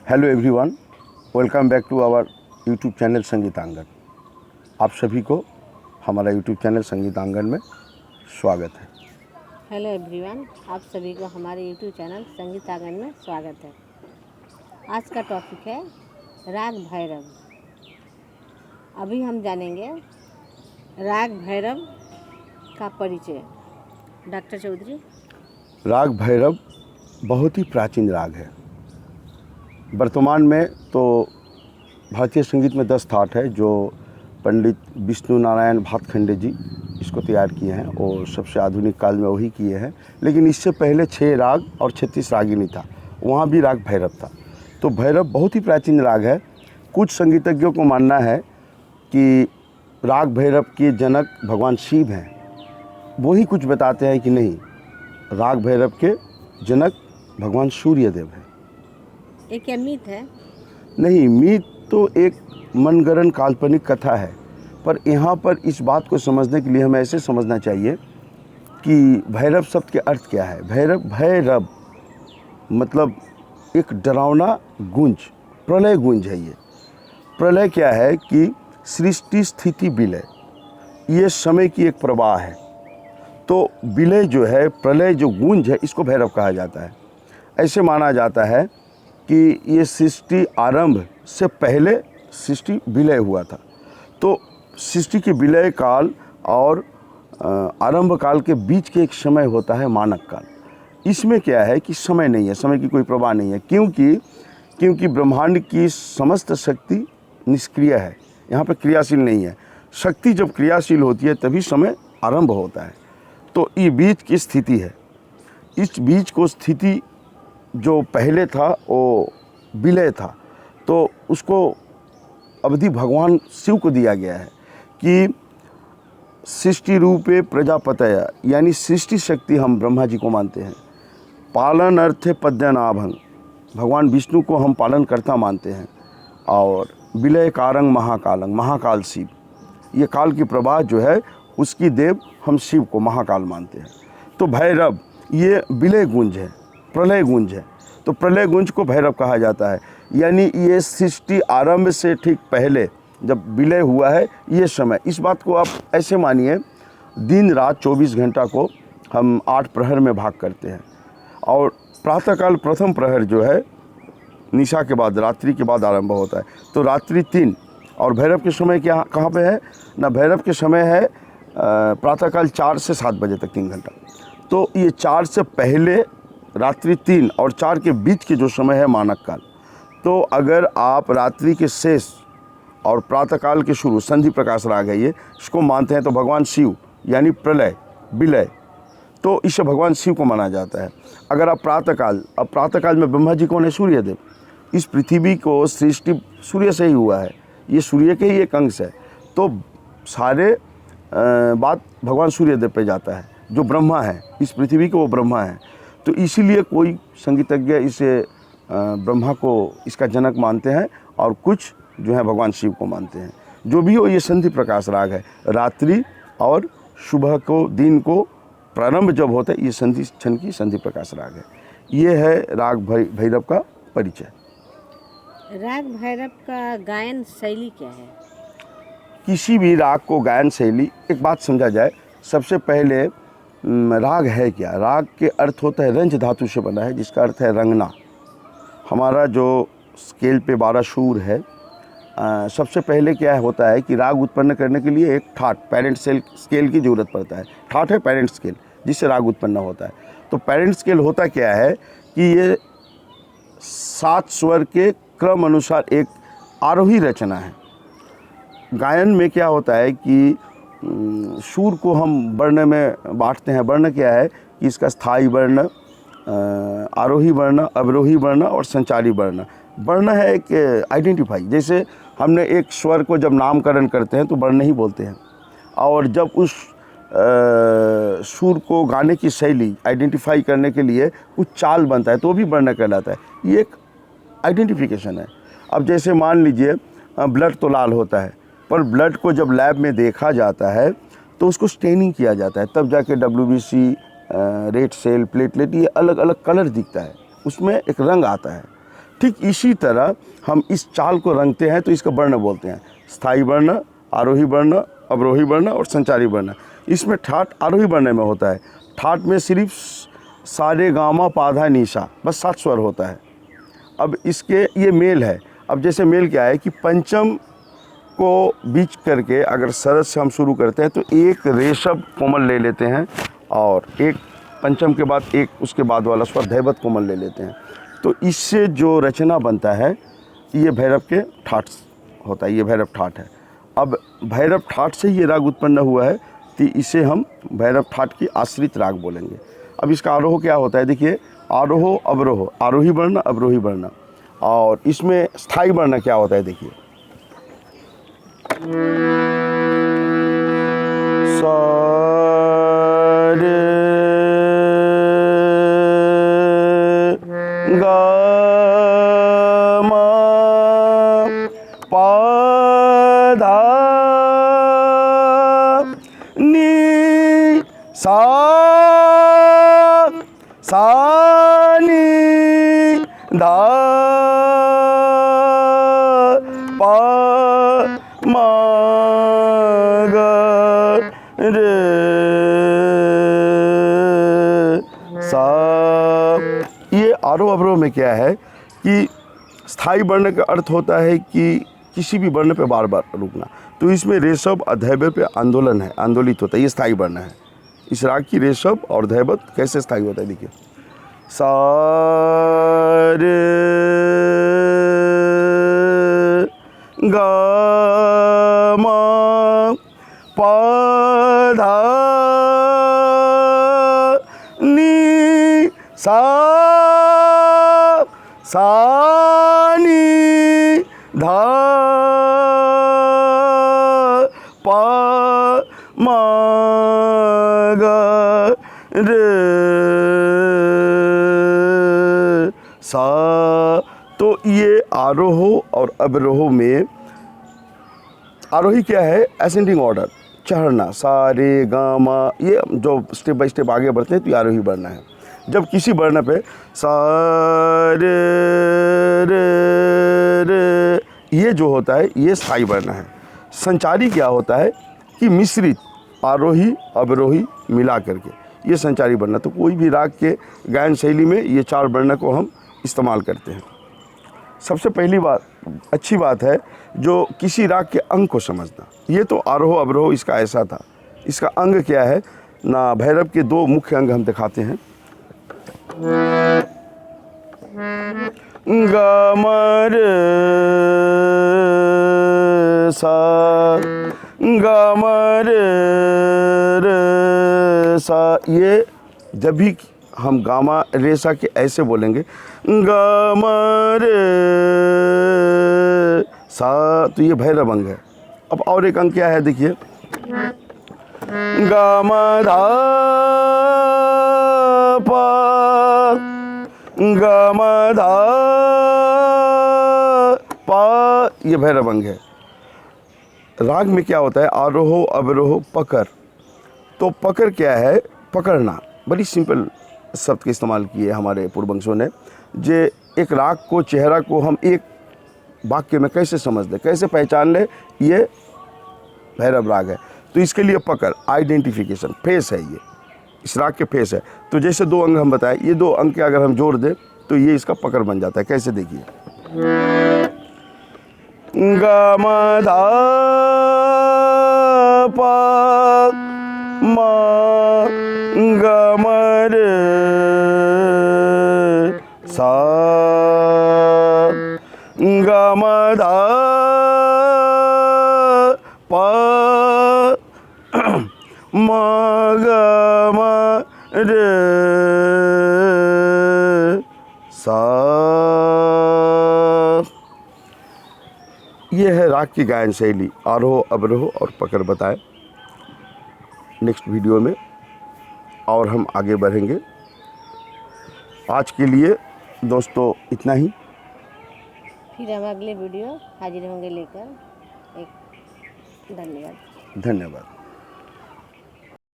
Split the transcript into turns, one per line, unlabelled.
Hello everyone, welcome back to our YouTube channel Sangeetangan. आप सभी को हमारा यूट्यूब चैनल संगीतांगन में स्वागत है।
हेलो एवरीवन, आप सभी को हमारे यूट्यूब चैनल संगीतांगन में स्वागत है। आज का टॉपिक है राग भैरव। अभी हम जानेंगे राग भैरव का परिचय। डॉक्टर चौधरी।
राग भैरव बहुत ही प्राचीन राग है। वर्तमान में तो भारतीय संगीत में 10 थाट है जो पंडित विष्णु नारायण भातखंडे जी इसको तैयार किए हैं और सबसे आधुनिक काल में वही किए हैं। लेकिन इससे पहले 6 राग और 36 रागिनी था, वहाँ भी राग भैरव था। तो भैरव बहुत ही प्राचीन राग है। कुछ संगीतज्ञों को मानना है कि राग भैरव के जनक भगवान शिव हैं। वही कुछ बताते हैं कि नहीं, राग भैरव के जनक भगवान सूर्यदेव हैं।
ये क्या मीत है?
नहीं, मीत तो एक मनगढ़ंत काल्पनिक कथा है। पर यहाँ पर इस बात को समझने के लिए हमें ऐसे समझना चाहिए कि भैरव शब्द के अर्थ क्या है। भैरव मतलब एक डरावना गूंज, प्रलय गूंज है। ये प्रलय क्या है कि सृष्टि स्थिति विलय, ये समय की एक प्रवाह है। तो विलय जो है, प्रलय जो गूंज है, इसको भैरव कहा जाता है। ऐसे माना जाता है कि ये सृष्टि आरंभ से पहले सृष्टि विलय हुआ था। तो सृष्टि के विलय काल और आरंभ काल के बीच के एक समय होता है मानक काल। इसमें क्या है कि समय नहीं है, समय की कोई प्रवाह नहीं है, क्योंकि ब्रह्मांड की समस्त शक्ति निष्क्रिय है, यहाँ पे क्रियाशील नहीं है। शक्ति जब क्रियाशील होती है तभी समय आरंभ होता है। तो ये बीच की स्थिति है। इस बीच को स्थिति जो पहले था वो विलय था, तो उसको अवधि भगवान शिव को दिया गया है कि सृष्टि रूपे प्रजापतय, यानी सृष्टि शक्ति हम ब्रह्मा जी को मानते हैं। पालन अर्थे पद्यनाभं, भगवान विष्णु को हम पालन करता मानते हैं। और विलय कारंग महाकालंग, महाकाल शिव, ये काल की प्रवाह जो है उसकी देव हम शिव को महाकाल मानते हैं। तो भैरव ये विलय गुंज है, प्रलय गुंज है। तो प्रलय गुंज को भैरव कहा जाता है। यानी ये सृष्टि आरंभ से ठीक पहले जब विलय हुआ है ये समय। इस बात को आप ऐसे मानिए, दिन रात 24 घंटा को हम 8 प्रहर में भाग करते हैं। और प्रातःकाल प्रथम प्रहर जो है निशा के बाद, रात्रि के बाद आरंभ होता है। तो रात्रि 3 और भैरव के समय क्या कहाँ पे है ना, भैरव के समय है प्रातःकाल 4 से 7 बजे तक 3 घंटा। तो ये 4 से पहले रात्रि 3 और 4 के बीच के जो समय है मानक काल। तो अगर आप रात्रि के शेष और प्रातःकाल के शुरू संधि प्रकाश राग है, ये इसको मानते हैं तो भगवान शिव यानी प्रलय विलय, तो इसे भगवान शिव को माना जाता है। अगर आप प्रातःकाल, अब प्रातःकाल में ब्रह्मा जी कौन है? सूर्यदेव। इस पृथ्वी को सृष्टि सूर्य से ही हुआ है, ये सूर्य के ही एक अंश है। तो सारे बात भगवान सूर्यदेव पे जाता है जो ब्रह्मा है, इस पृथ्वी के वो ब्रह्मा है। तो इसीलिए कोई संगीतज्ञ इसे ब्रह्मा को इसका जनक मानते हैं और कुछ जो है भगवान शिव को मानते हैं। जो भी हो, ये संधि प्रकाश राग है। रात्रि और सुबह को, दिन को प्रारंभ जब होता है, ये संधि क्षण की संधि प्रकाश राग है। ये है राग भैरव का परिचय।
राग भैरव का गायन शैली क्या है?
किसी भी राग को गायन शैली, एक बात समझा जाए, सबसे पहले राग है क्या? राग के अर्थ होता है, रंज धातु से बना है जिसका अर्थ है रंगना। हमारा जो स्केल पे 12 सुर है, सबसे पहले क्या होता है कि राग उत्पन्न करने के लिए एक ठाट, पेरेंट स्केल की ज़रूरत पड़ता है। ठाट है पेरेंट स्केल जिससे राग उत्पन्न होता है। तो पेरेंट स्केल होता क्या है कि ये 7 स्वर के क्रम अनुसार एक आरोही रचना है। गायन में क्या होता है कि सुर को हम वर्ण में बांटते हैं। वर्ण क्या है कि इसका स्थायी वर्ण, आरोही वर्ण, अवरोही वर्ण और संचारी वर्ण। वर्ण है एक आइडेंटिफाई, जैसे हमने एक स्वर को जब नामकरण करते हैं तो वर्ण ही बोलते हैं। और जब उस सुर को गाने की शैली आइडेंटिफाई करने के लिए कुछ चाल बनता है तो भी वर्ण कहलाता है। ये एक आइडेंटिफिकेशन है। अब जैसे मान लीजिए ब्लड तो लाल होता है, पर ब्लड को जब लैब में देखा जाता है तो उसको स्टेनिंग किया जाता है, तब जाके WBC, रेड सेल, प्लेटलेट, ये अलग अलग कलर दिखता है, उसमें एक रंग आता है। ठीक इसी तरह हम इस चाल को रंगते हैं तो इसका वर्ण बोलते हैं स्थाई वर्ण, आरोही वर्ण, अवरोही वर्ण और संचारी वर्ण। इसमें ठाट आरोही वर्ण में होता है। ठाट में सिर्फ सारे गामा पाधा निशा बस 7 स्वर होता है। अब इसके ये मेल है। अब जैसे मेल क्या है कि पंचम को बीच करके अगर सरस से हम शुरू करते हैं तो एक रेशभ कोमल ले लेते हैं और एक पंचम के बाद एक उसके बाद वाला स्वर धैवत कोमल ले लेते हैं, तो इससे जो रचना बनता है ये भैरव के ठाट होता है, ये भैरव ठाट है। अब भैरव ठाट से ये राग उत्पन्न हुआ है कि इसे हम भैरव ठाट की आश्रित राग बोलेंगे। अब इसका आरोह क्या होता है, देखिए आरोह अवरोह, आरोही वर्ण अवरोही वर्ण, और इसमें स्थाई वर्ण क्या होता है देखिए सा रे गा मा पा धा नी सा नी धा पा मा गा रे सा। ये आरोह अवरोह में क्या है कि स्थाई वर्ण का अर्थ होता है कि किसी भी वर्ण पे बार बार रुकना, तो इसमें रेशभ और धैवत पे आंदोलन है, आंदोलित होता है, ये स्थाई वर्ण है। इस राग की रेशभ और धैवत कैसे स्थाई होता है देखिए सा रे गा मा पा धा नी सा नी धा पा मा गा रे सा। तो ये आरोह और अवरोह में आरोही क्या है, असेंडिंग ऑर्डर, चढ़ना, सा रे गा मा, ये जो स्टेप बाय स्टेप आगे बढ़ते हैं तो ये आरोही वर्ण है। जब किसी वर्ण पे सा रे ये जो होता है ये स्थाई वर्ण है। संचारी क्या होता है कि मिश्रित आरोही अवरोही मिला करके ये संचारी वर्ण। तो कोई भी राग के गायन शैली में ये 4 वर्ण को हम इस्तेमाल करते हैं। सबसे पहली बात अच्छी बात है जो किसी राग के अंग को समझना। ये तो आरोह अवरोह इसका ऐसा था, इसका अंग क्या है ना, भैरव के 2 मुख्य अंग हम दिखाते हैं। गा मा रे सा, गा मा रे सा। ये जब भी हम गामा रेसा के ऐसे बोलेंगे गा मा रे सा, तो ये भैरव अंग है। अब और एक अंग क्या है देखिए गा मा धा पा, गा मा धा पा, ये भैरव अंग है। राग में क्या होता है आरोह अवरोह पकड़। तो पकड़ क्या है, पकड़ना, बड़ी सिंपल शब्द के इस्तेमाल किए हमारे पूर्ववंशों ने। जे एक राग को, चेहरा को हम एक वाक्य में कैसे समझ लें, कैसे पहचान लें, ये भैरव राग है। तो इसके लिए पकड़, आइडेंटिफिकेशन, फेस है, ये इस राग के फेस है। तो जैसे 2 अंग हम बताए, ये 2 अंग के अगर हम जोड़ दें तो ये इसका पकड़ बन जाता है। कैसे देखिए गा मा धा पा मा, गा मा रे सा, गा मा धा पा मा, गा मा रे सा। ये है राग की गायन शैली, आरोह अवरोह और पकड़ बताए। नेक्स्ट वीडियो में और हम आगे बढ़ेंगे। आज के लिए दोस्तों इतना ही।
फिर हम अगले वीडियो हाजिर होंगे लेकर। एक धन्यवाद।
धन्यवाद।